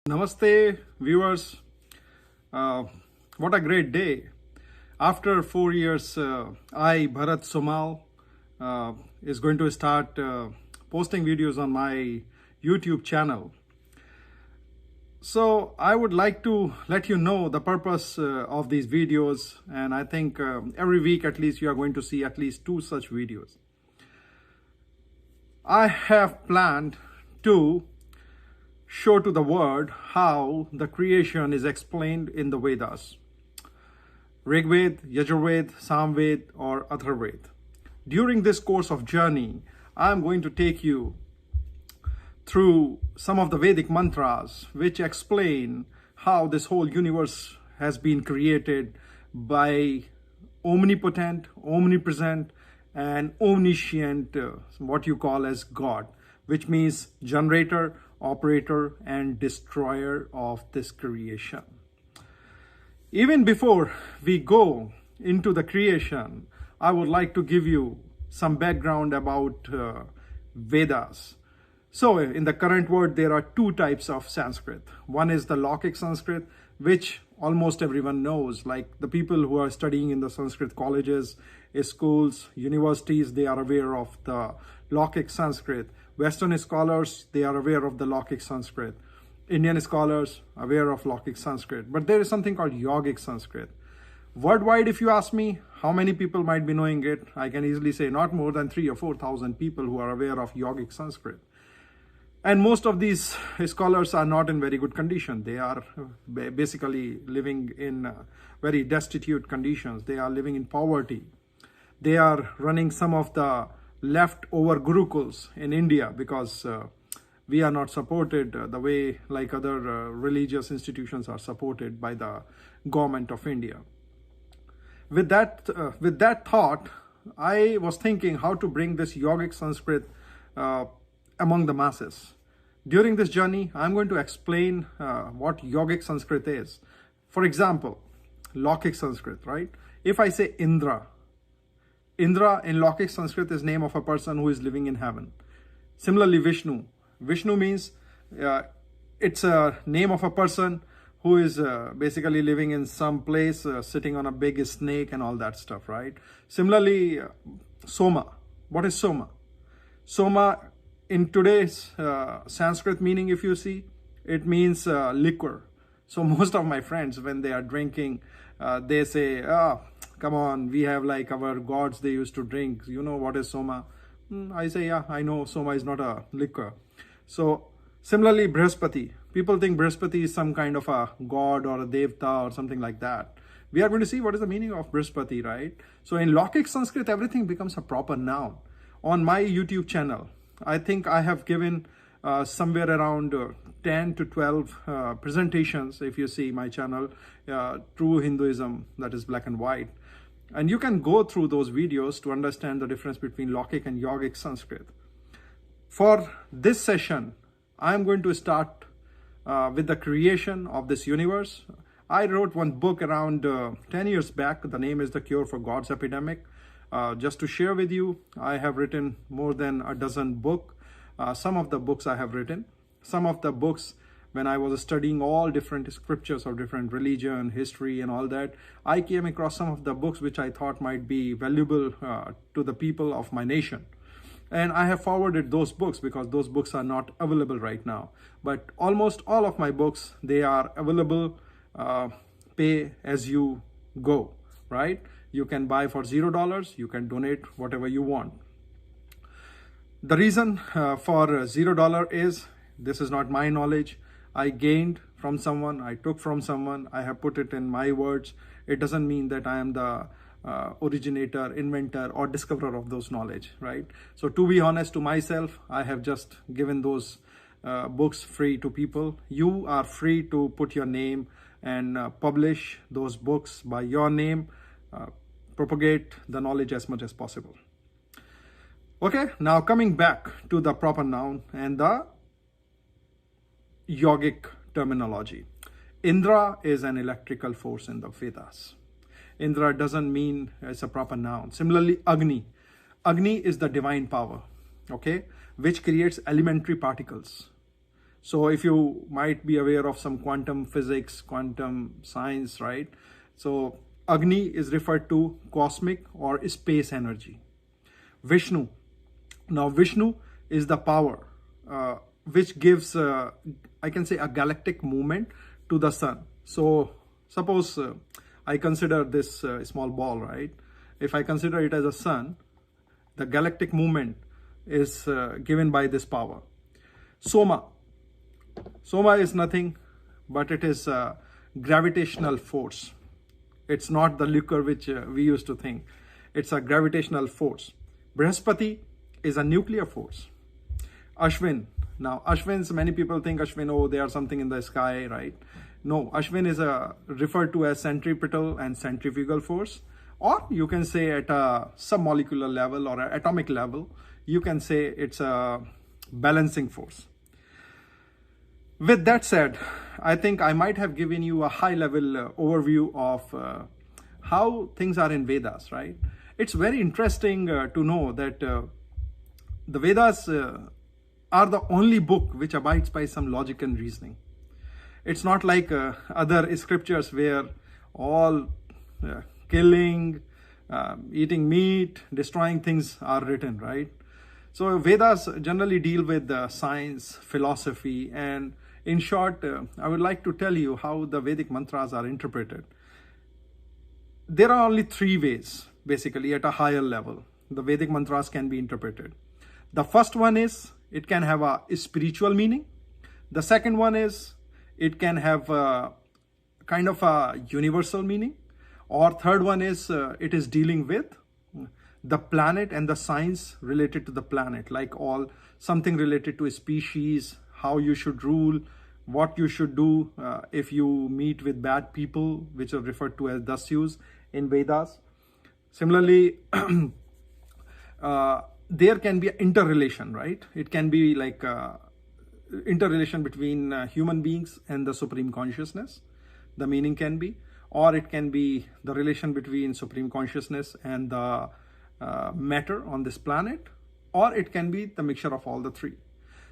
Namaste, viewers. Uh, what a great day. After 4 years, I, Bharat Somal, is going to start posting videos on my YouTube channel. So I would like to let you know the purpose of these videos, and I think every week at least you are going to see at least 2 such videos. I have planned to show to the world how the creation is explained in the Vedas, Rigved, Yajurved, Samved, or Atharved. During this course of journey, I am going to take you through some of the Vedic mantras which explain how this whole universe has been created by omnipotent, omnipresent, and omniscient, what you call as God, which means generator, operator, and destroyer of this creation. Even before we go into the creation, I would like to give you some background about Vedas. So in the current world, there are 2 types of Sanskrit. One is the Laukic Sanskrit, which almost everyone knows, like the people who are studying in the Sanskrit colleges, schools, universities, they are aware of the Laukic Sanskrit. Western scholars, they are aware of the Laukic Sanskrit. Indian scholars, aware of Laukic Sanskrit. But there is something called Yogic Sanskrit. Worldwide, if you ask me, how many people might be knowing it? I can easily say not more than 3,000 or 4,000 people who are aware of Yogic Sanskrit. And most of these scholars are not in very good condition. They are basically living in very destitute conditions. They are living in poverty. They are running some of the leftover gurukuls in India because we are not supported the way like other religious institutions are supported by the government of India. With that thought, I was thinking how to bring this Yogic Sanskrit among the masses. During this journey, I'm going to explain what Yogic Sanskrit is. For example, Laukic Sanskrit, right? If I say Indra in Laukic Sanskrit is name of a person who is living in heaven. Similarly, Vishnu. Vishnu means it's a name of a person who is basically living in some place, sitting on a big snake and all that stuff, right? Similarly, Soma. What is Soma? Soma, in today's Sanskrit meaning, if you see, it means liquor. So most of my friends, when they are drinking, they say, come on, we have like our gods, they used to drink. You know what is Soma? I say, yeah, I know Soma is not a liquor. So similarly, Brihaspati. People think Brihaspati is some kind of a god or a devta or something like that. We are going to see what is the meaning of Brihaspati, right? So in Laukic Sanskrit, everything becomes a proper noun. On my YouTube channel, I think I have given somewhere around 10 to 12 presentations, if you see my channel, True Hinduism, that is black and white. And you can go through those videos to understand the difference between Laukic and Yogic Sanskrit. For this session, I am going to start with the creation of this universe. I wrote one book around 10 years back. The name is The Cure for God's Epidemic. Just to share with you, I have written more than a dozen books. Some of the books I have written. Some of the books, when I was studying all different scriptures of different religion, history and all that, I came across some of the books which I thought might be valuable to the people of my nation. And I have forwarded those books because those books are not available right now. But almost all of my books, they are available, pay as you go, right? You can buy for $0, you can donate whatever you want. The reason for $0 is, this is not my knowledge. I gained from someone, I took from someone, I have put it in my words. It doesn't mean that I am the originator, inventor, or discoverer of those knowledge, right? So to be honest to myself, I have just given those books free to people. You are free to put your name and publish those books by your name, propagate the knowledge as much as possible. Okay, now coming back to the proper noun and the yogic terminology. Indra is an electrical force in the Vedas. Indra doesn't mean it's a proper noun. Similarly, Agni. Agni is the divine power, okay, which creates elementary particles. So if you might be aware of some quantum physics, quantum science, right? So Agni is referred to cosmic or space energy. Vishnu. Now Vishnu is the power which gives, I can say, a galactic movement to the sun. So suppose I consider this small ball, right? If I consider it as a sun, the galactic movement is given by this power. Soma. Soma is nothing but it is a gravitational force. It's not the liquor which we used to think. It's a gravitational force. Brihaspati is a nuclear force. Ashwin. Now, Ashwins, many people think Ashwin, oh, they are something in the sky, right? No, Ashwin is referred to as centripetal and centrifugal force. Or you can say at a submolecular level or an atomic level, you can say it's a balancing force. With that said, I think I might have given you a high-level overview of how things are in Vedas, right? It's very interesting to know that the Vedas are the only book which abides by some logic and reasoning. It's not like other scriptures where all killing, eating meat, destroying things are written, right? So Vedas generally deal with science, philosophy, and in short, I would like to tell you how the Vedic mantras are interpreted. There are only three ways, basically, at a higher level, the Vedic mantras can be interpreted. The first one is, it can have a spiritual meaning. The second one is, it can have a kind of a universal meaning. Or third one is, it is dealing with the planet and the science related to the planet, like something related to a species, how you should rule, what you should do if you meet with bad people, which are referred to as dasyus in Vedas. Similarly, there can be an interrelation, right? It can be like interrelation between human beings and the supreme consciousness, the meaning can be, or it can be the relation between supreme consciousness and the matter on this planet, or it can be the mixture of all the three.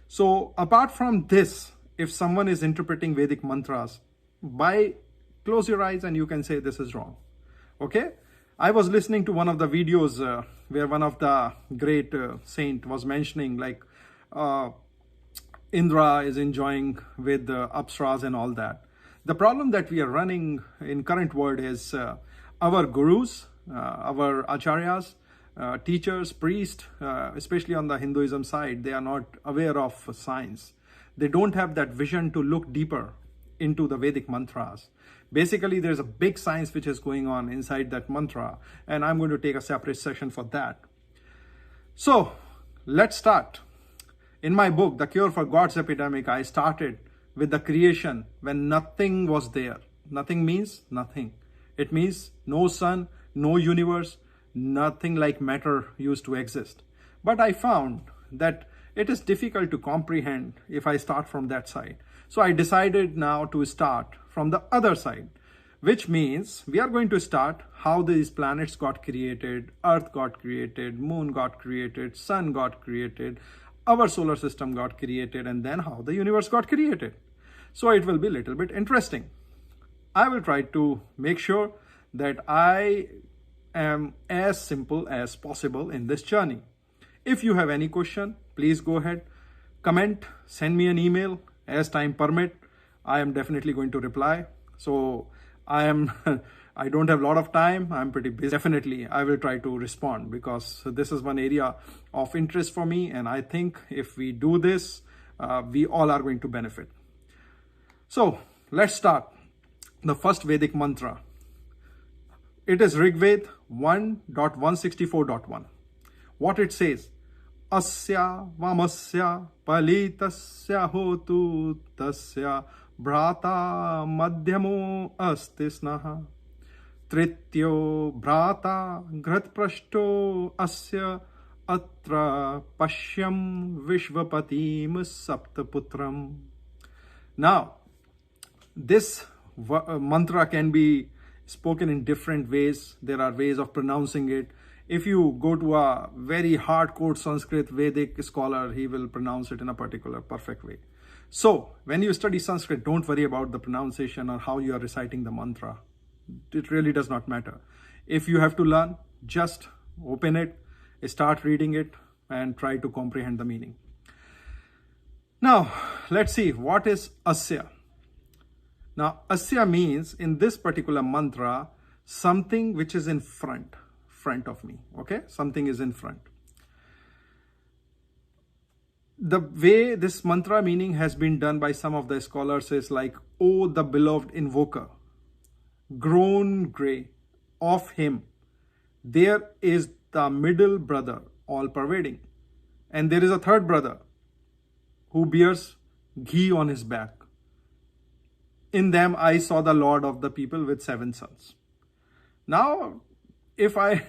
So apart from this, if someone is interpreting Vedic mantras, close your eyes and you can say this is wrong. Okay? I was listening to one of the videos where one of the great saint was mentioning like Indra is enjoying with the Apsaras and all that. The problem that we are running in current world is our gurus, our acharyas, teachers, priests, especially on the Hinduism side, they are not aware of science. They don't have that vision to look deeper into the Vedic mantras. Basically, there's a big science which is going on inside that mantra, and I'm going to take a separate session for that. So, let's start. In my book, The Cure for God's Epidemic, I started with the creation when nothing was there. Nothing means nothing. It means no sun, no universe, nothing like matter used to exist. But I found that it is difficult to comprehend if I start from that side. So I decided now to start from the other side, which means we are going to start how these planets got created, Earth got created, Moon got created, Sun got created, our solar system got created, and then how the universe got created. So it will be a little bit interesting. I will try to make sure that I am as simple as possible in this journey. If you have any question, please go ahead, comment, send me an email. As time permit, I am definitely going to reply. So I don't have a lot of time. I'm pretty busy. Definitely, I will try to respond because this is one area of interest for me. And I think if we do this, we all are going to benefit. So let's start. The first Vedic mantra. It is Rigved 1.164.1. What it says, Asya vamasya palitasya hotu tasya bhrata madhyamo astisnaha trityo bhrata gratprashto asya atra pashyam vishvapatim saptaputram. Now, this mantra can be spoken in different ways. There are ways of pronouncing it. If you go to a very hardcore Sanskrit Vedic scholar, he will pronounce it in a particular perfect way. So when you study Sanskrit, don't worry about the pronunciation or how you are reciting the mantra. It really does not matter. If you have to learn, just open it, start reading it, and try to comprehend the meaning. Now, let's see, what is Asya? Now, Asya means, in this particular mantra, something which is in front of me, okay? Something is in front. The way this mantra meaning has been done by some of the scholars is like, oh, the beloved invoker, grown gray of him, there is the middle brother, all pervading. And there is a third brother who bears ghee on his back. In them I saw the Lord of the people with 7 sons. Now, if I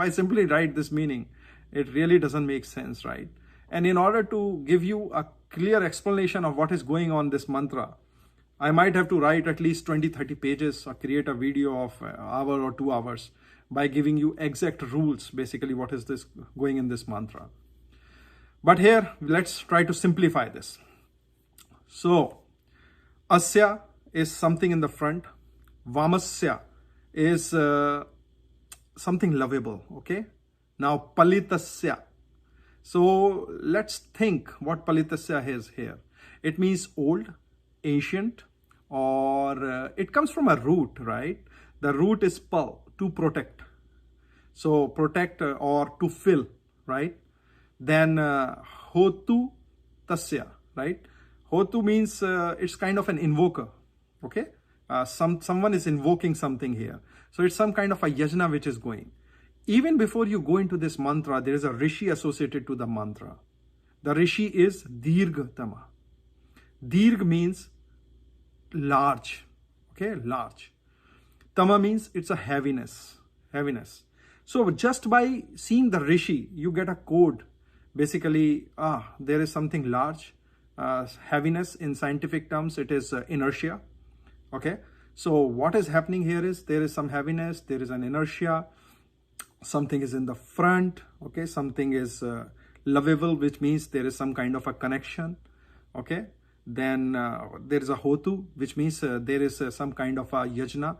simply write this meaning, it really doesn't make sense, right? And in order to give you a clear explanation of what is going on this mantra, I might have to write at least 20-30 pages or create a video of an hour or 2 hours by giving you exact rules, basically what is this going in this mantra. But here, let's try to simplify this. So, Asya is something in the front. Vamasya is something lovable, okay? Now, Palitasya. So, let's think what Palitasya is here. It means old, ancient, or it comes from a root, right? The root is pal, to protect. So, protect or to fill, right? Then Hotu Tasya, right? Hotu means it's kind of an invoker, okay? Someone is invoking something here. So it's some kind of a yajna which is going. Even before you go into this mantra, there is a rishi associated to the mantra. The rishi is Dirgha Tama. Dirgha means large, okay? Large. Tama means it's a heaviness. So just by seeing the rishi, you get a code. Basically, there is something large. Heaviness in scientific terms, it is inertia. Okay. So what is happening here is there is some heaviness, there is an inertia, something is in the front. Okay. Something is lovable, which means there is some kind of a connection. Okay. Then there is a hotu, which means there is some kind of a yajna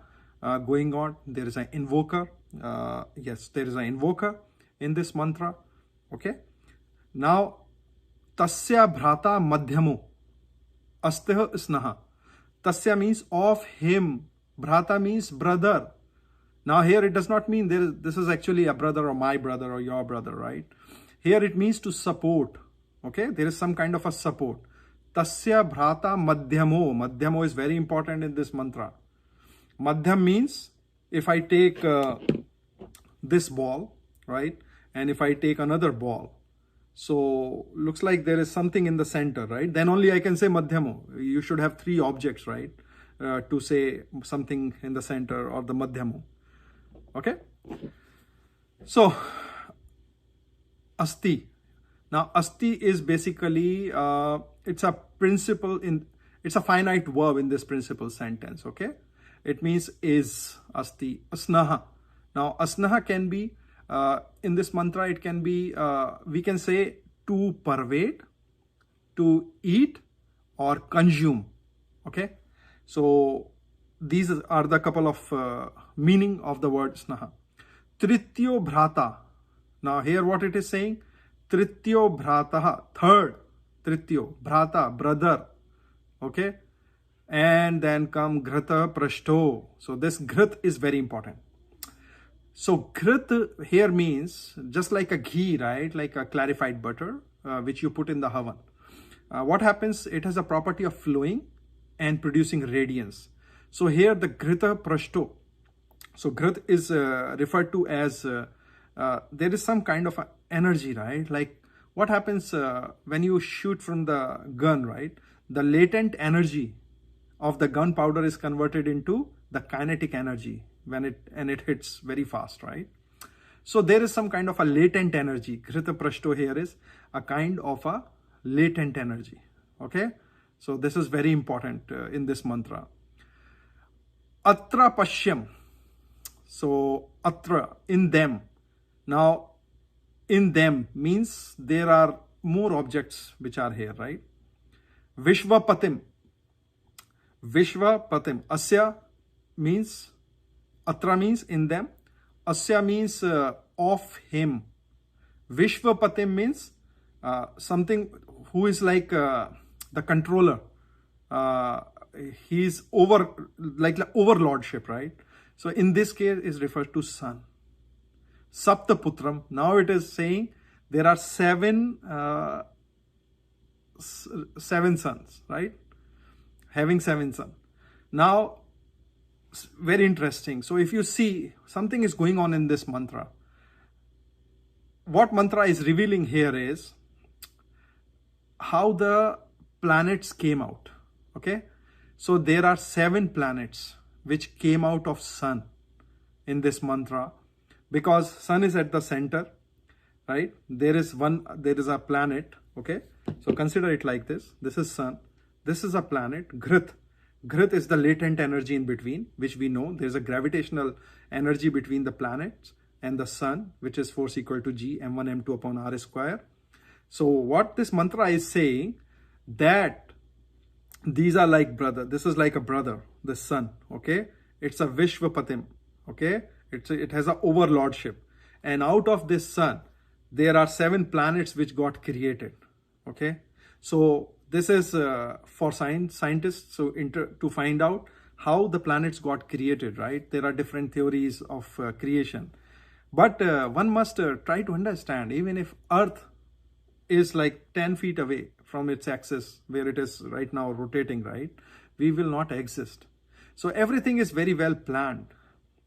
going on. There is an invoker. Yes, there is an invoker in this mantra. Okay. Now, Tasya Bhrata Madhyamo Asteh Snaha. Tasya means of him. Bhrata means brother. Now here it does not mean this is actually a brother or my brother or your brother, right? Here it means to support. Okay, there is some kind of a support. Tasya Bhrata Madhyamo. Madhyamo is very important in this mantra. Madhyam means if I take this ball, right? And if I take another ball, so looks like there is something in the center, right? Then only I can say Madhyamo. You should have 3 objects, right? To say something in the center or the Madhyamo. Okay? So, Asti. Now, Asti is basically, it's a principle it's a finite verb in this principle sentence, okay? It means is, Asti, Asnaha. Now, Asnaha can be, in this mantra, it can be, we can say to pervade, to eat, or consume. Okay. So these are the couple of meaning of the word snaha. Trityo bhrata. Now here what it is saying? Trityo bhrataha. Third. Trityo. Bhrata. Brother. Okay. And then come ghrata prashto. So this grit is very important. So grit here means just like a ghee, right? Like a clarified butter, which you put in the oven. What happens? It has a property of flowing and producing radiance. So here the grita prashto. So grit is referred to as, there is some kind of energy, right? Like what happens when you shoot from the gun, right? The latent energy of the gunpowder is converted into the kinetic energy when it hits very fast, right? So there is some kind of a latent energy. Grita prashto here is a kind of a latent energy. Okay, so this is very important in this mantra. Atra pashyam. So atra, in them. Now in them means there are more objects which are here, right? Vishvapatim. Vishvapatim. Asya means, atra means in them. Asya means of him. Vishvapatim means something who is like the controller. He's over, like overlordship, right? So in this case is referred to son. Saptaputram. Now it is saying there are seven sons, right? Having 7 sons. Now, very interesting. So if you see, something is going on in this mantra. What mantra is revealing here is how the planets came out. Okay. So there are 7 planets which came out of sun in this mantra, because sun is at the center, right? There is a planet. Okay. So consider it like this. This is sun. This is a planet, Ghrith. Ghrith is the latent energy in between, which we know. There's a gravitational energy between the planets and the sun, which is force equal to G, m1, m2 upon r square. So what this mantra is saying, that these are like brother. This is like a brother, the sun, okay? It's a Vishvapatim, okay? It has a overlordship. And out of this sun, there are 7 planets which got created, okay? So this is for scientists to find out how the planets got created, right? There are different theories of creation. But one must try to understand, even if Earth is like 10 feet away from its axis, where it is right now rotating, right? We will not exist. So everything is very well planned.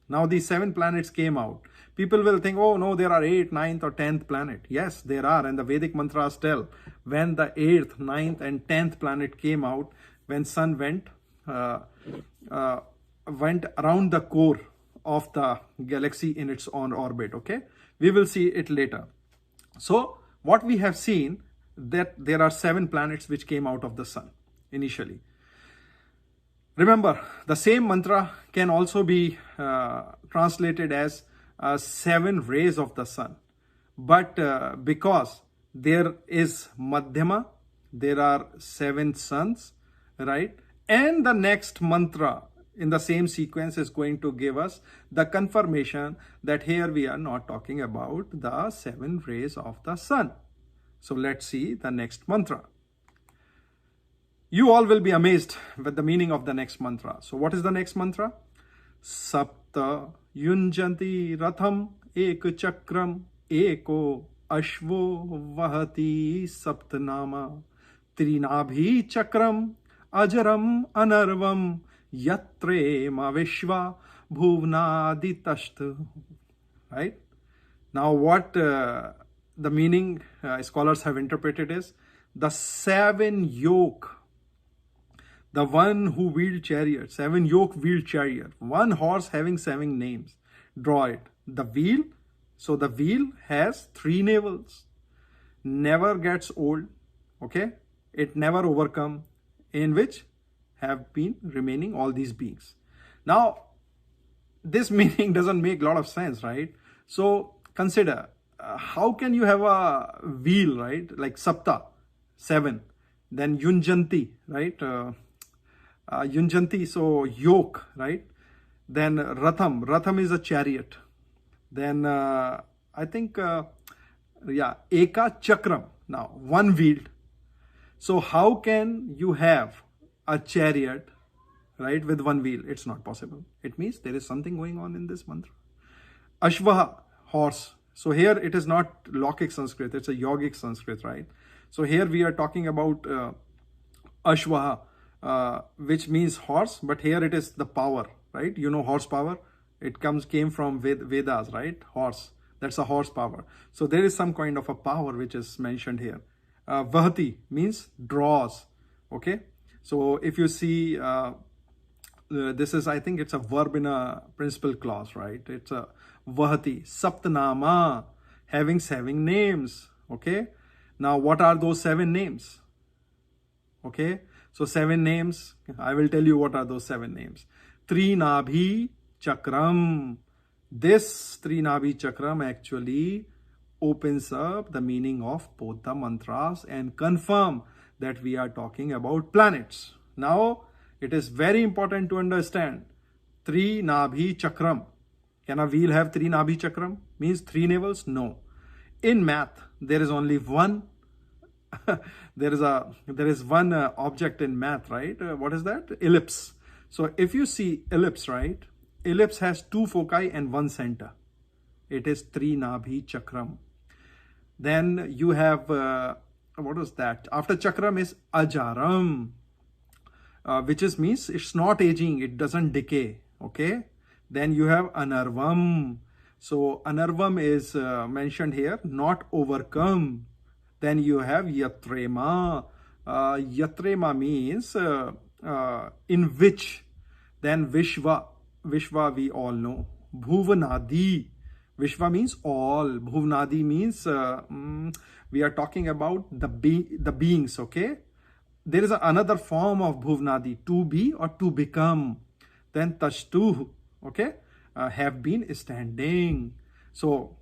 Now these 7 planets came out. People will think, oh no, there are 8th, 9th or 10th planet. Yes, there are. And the Vedic mantras tell when the 8th, 9th and 10th planet came out, when sun went around the core of the galaxy in its own orbit. Okay, we will see it later. So what we have seen, that there are 7 planets which came out of the sun initially. Remember, the same mantra can also be translated as 7 rays of the sun. But because there is Madhyama, there are 7 suns, right? And the next mantra in the same sequence is going to give us the confirmation that here we are not talking about the 7 rays of the sun. So let's see the next mantra. You all will be amazed with the meaning of the next mantra. So what is the next mantra? Sapta yunjanti ratham ek chakram eko ashvo vahati saptanama trinabhi chakram ajaram anarvam yatre ma vishva bhuvnaditashta. Right? Now what the meaning scholars have interpreted is the 7 yoke. The one who wheeled chariot, 7 yoke wheeled chariot, 1 horse having 7 names. Draw it. The wheel, so the wheel has 3 navels. Never gets old, okay? It never overcome, in which have been remaining all these beings. Now, this meaning doesn't make a lot of sense, right? So consider, how can you have a wheel, right? Like Sapta, 7. Then Yunjanti, right? Yunjanti, so yoke, right? Then Ratham. Ratham is a chariot. Then I think, Eka Chakram. Now, 1 wheeled. So how can you have a chariot, right, with 1 wheel? It's not possible. It means there is something going on in this mantra. Ashvaha, horse. So here it is not Laukic Sanskrit, it's a yogic Sanskrit, right? So here we are talking about Ashvaha, which means horse, but here it is the power, right? You know horsepower, it came from Vedas, right? Horse, that's a horsepower. So there is some kind of a power which is mentioned here. Vahati means draws, okay? So if you see, this is, I think it's a verb in a principal clause, right? It's a Vahati, Saptanama, having 7 names, okay? Now what are those 7 names? Okay, so 7 names, I will tell you what are those 7 names. Trinabhi Chakram. This Trinabhi Chakram actually opens up the meaning of both the mantras and confirm that we are talking about planets. Now, it is very important to understand Trinabhi Chakram. Can a wheel have Trinabhi Chakram? Means three navels? No. In math, there is only one. there is one object in math, right? What is that? Ellipse. So if you see ellipse, right? Ellipse has two foci and one center. It is Trinabhi Chakram. Then you have, what is that? After Chakram is Ajaram, which means it's not aging, it doesn't decay, okay? Then you have Anarvam. So Anarvam is mentioned here, not overcome. Then you have Yatrema. Yatrema means in which. Then Vishva. Vishva we all know. Bhuvanadi. Vishva means all. Bhuvanadi means we are talking about the beings, okay? There is another form of Bhuvanadi, to be or to become. Then Tashtu, okay? Have been standing. So,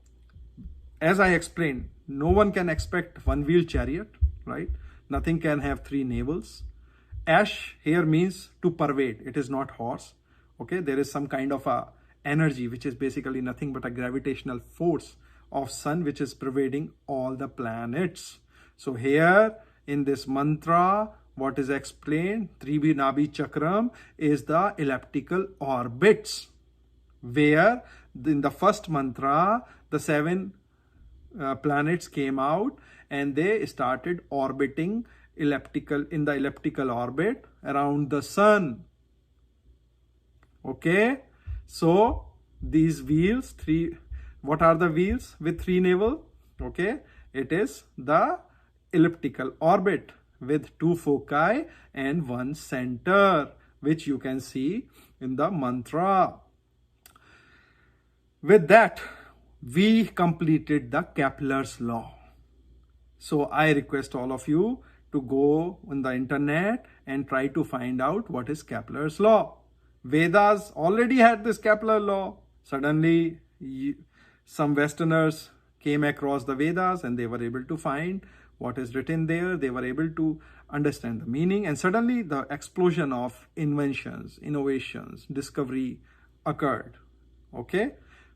as I explained, no one can expect one-wheeled chariot, right? Nothing can have three navels. Ash here means to pervade. It is not horse, okay? There is some kind of a energy, which is basically nothing but a gravitational force of sun, which is pervading all the planets. So here in this mantra, what is explained, Trinabhi Chakram is the elliptical orbits, where in the first mantra, the seven planets came out and they started orbiting in the elliptical orbit around the sun. Okay, so these wheels, what are the wheels with three navel? Okay, it is the elliptical orbit with two foci and one center, which you can see in the mantra. With that, we completed the Kepler's law. So I request all of you to go on the internet and try to find out what is Kepler's law. Vedas already had this Kepler law. Suddenly, some Westerners came across the Vedas and they were able to find what is written there. They were able to understand the meaning, and suddenly the explosion of inventions, innovations, discovery occurred. Okay.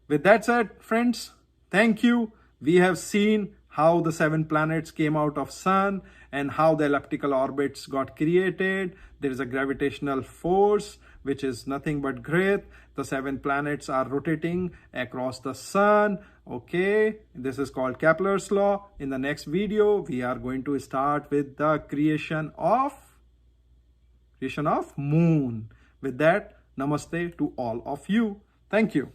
With that said, friends, thank you. We have seen how the seven planets came out of sun and how the elliptical orbits got created. There is a gravitational force, which is nothing but gravity. The seven planets are rotating across the sun. Okay, this is called Kepler's law. In the next video, we are going to start with the creation of moon. With that, namaste to all of you. Thank you.